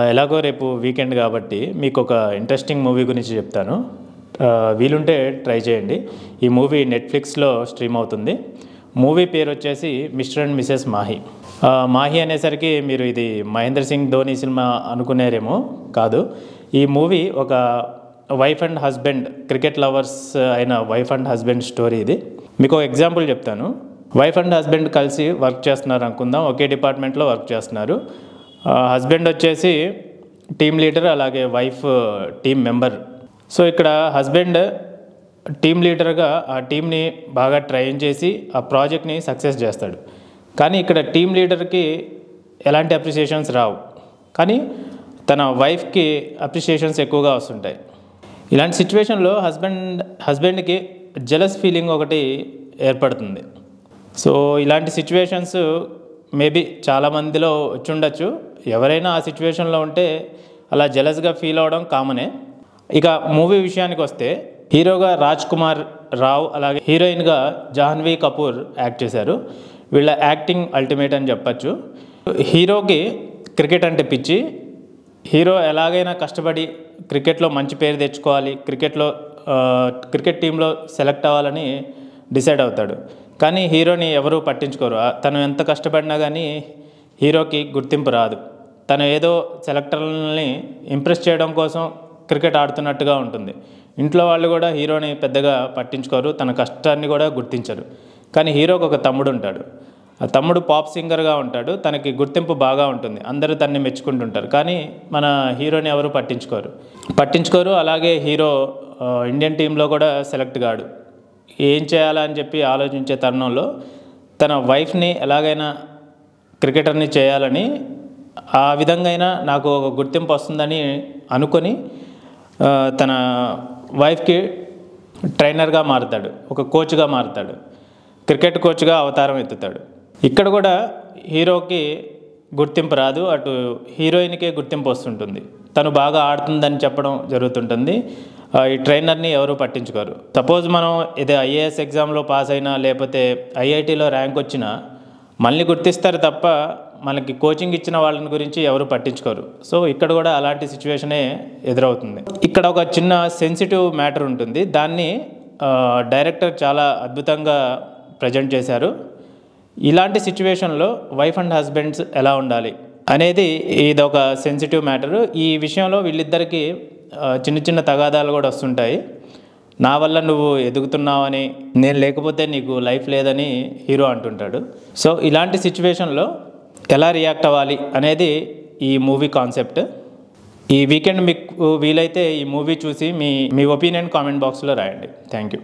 ఎలాగో రేపు వీకెండ్ కాబట్టి మీకు ఒక ఇంట్రెస్టింగ్ మూవీ గురించి చెప్తాను. వీలుంటే ట్రై చేయండి. ఈ మూవీ నెట్ఫ్లిక్స్లో స్ట్రీమ్ అవుతుంది. మూవీ పేరు వచ్చేసి mister and Mrs Mahe. Mahe అనేసరికి మీరు ఇది మహేంద్ర సింగ్ ధోని సినిమా అనుకునేరేమో. కాదు, ఈ మూవీ ఒక wife and husband, cricket lovers అయిన వైఫ్ అండ్ హస్బెండ్ స్టోరీ. ఇది మీకు ఒక ఎగ్జాంపుల్ చెప్తాను. వైఫ్ అండ్ హస్బెండ్ కలిసి వర్క్ చేస్తున్నారు అనుకుందాం. ఒకే డిపార్ట్మెంట్లో వర్క్ చేస్తున్నారు. హస్బెండ్ వచ్చేసి టీమ్ లీడర్, అలాగే వైఫ్ టీమ్ మెంబర్. సో ఇక్కడ హస్బెండ్ టీమ్ లీడర్గా ఆ టీంని బాగా ట్రైన్ చేసి ఆ ప్రాజెక్ట్ని సక్సెస్ చేస్తాడు. కానీ ఇక్కడ టీమ్ లీడర్కి ఎలాంటి అప్రిసియేషన్స్ రావు, కానీ తన వైఫ్కి అప్రిసియేషన్స్ ఎక్కువగా వస్తుంటాయి. ఇలాంటి సిచ్యువేషన్లో హస్బెండ్కి జెలస్ ఫీలింగ్ ఒకటి ఏర్పడుతుంది. సో ఇలాంటి సిచ్యువేషన్స్ మేబీ చాలామందిలో వచ్చి ఉండొచ్చు. ఎవరైనా ఆ సిచ్యువేషన్లో ఉంటే అలా జెలస్గా ఫీల్ అవ్వడం కామనే. ఇక మూవీ విషయానికి వస్తే, హీరోగా రాజ్ కుమార్ రావ్, అలాగే హీరోయిన్గా జాహ్నవి కపూర్ యాక్ట్ చేశారు. వీళ్ళ యాక్టింగ్ అల్టిమేట్ అని చెప్పచ్చు. హీరోకి క్రికెట్ అంటే పిచ్చి. హీరో ఎలాగైనా కష్టపడి క్రికెట్లో మంచి పేరు తెచ్చుకోవాలి, క్రికెట్ టీంలో సెలెక్ట్ అవ్వాలని డిసైడ్ అవుతాడు. కానీ హీరోని ఎవరూ పట్టించుకోరు. తను ఎంత కష్టపడినా కానీ హీరోకి గుర్తింపు రాదు. తను ఏదో సెలెక్టర్లని ఇంప్రెస్ చేయడం కోసం క్రికెట్ ఆడుతున్నట్టుగా ఉంటుంది. ఇంట్లో వాళ్ళు కూడా హీరోని పెద్దగా పట్టించుకోరు, తన కష్టాన్ని కూడా గుర్తించరు. కానీ హీరోకి ఒక తమ్ముడు ఉంటాడు. ఆ తమ్ముడు పాప్ సింగర్గా ఉంటాడు. తనకి గుర్తింపు బాగా ఉంటుంది, అందరూ తనని మెచ్చుకుంటుంటారు. కానీ మన హీరోని ఎవరు పట్టించుకోరు. అలాగే హీరో ఇండియన్ టీంలో కూడా సెలెక్ట్ కాడు. ఏం చేయాలని చెప్పి ఆలోచించే తరుణంలో తన వైఫ్ని ఎలాగైనా క్రికెటర్ని చేయాలని, ఆ విధంగా అయినా నాకు ఒక గుర్తింపు వస్తుందని అనుకొని తన వైఫ్కి ట్రైనర్గా మారుతాడు, ఒక కోచ్గా మారుతాడు, క్రికెట్ కోచ్గా అవతారం ఎత్తుతాడు. ఇక్కడ కూడా హీరోకి గుర్తింపు రాదు, అటు హీరోయిన్కే గుర్తింపు వస్తుంటుంది. తను బాగా ఆడుతుందని చెప్పడం జరుగుతుంటుంది. ఈ ట్రైనర్ని ఎవరు పట్టించుకోరు. సపోజ్ మనం ఇది ఐఏఎస్ ఎగ్జామ్లో పాస్ అయినా, లేకపోతే ఐఐటీలో ర్యాంక్ వచ్చినా మళ్ళీ గుర్తిస్తారు తప్ప మనకి కోచింగ్ ఇచ్చిన వాళ్ళని గురించి ఎవరు పట్టించుకోరు. సో ఇక్కడ కూడా అలాంటి సిచ్యువేషనే ఎదురవుతుంది. ఇక్కడ ఒక చిన్న సెన్సిటివ్ మ్యాటర్ ఉంటుంది. దాన్ని డైరెక్టర్ చాలా అద్భుతంగా ప్రజెంట్ చేశారు. ఇలాంటి సిచ్యువేషన్లో వైఫ్ అండ్ హస్బెండ్స్ ఎలా ఉండాలి అనేది ఇదొక సెన్సిటివ్ మ్యాటరు. ఈ విషయంలో వీళ్ళిద్దరికీ చిన్న చిన్న తగాదాలు కూడా వస్తుంటాయి. నా వల్ల నువ్వు ఎదుగుతున్నావని, నేను లేకపోతే నీకు లైఫ్ లేదని హీరో అంటుంటాడు. సో ఇలాంటి సిచ్యువేషన్లో ఎలా రియాక్ట్ అవ్వాలి అనేది ఈ మూవీ కాన్సెప్ట్. ఈ వీకెండ్ మీకు వీలైతే ఈ మూవీ చూసి మీ ఒపీనియన్ కామెంట్ బాక్స్లో రాయండి. Thank you.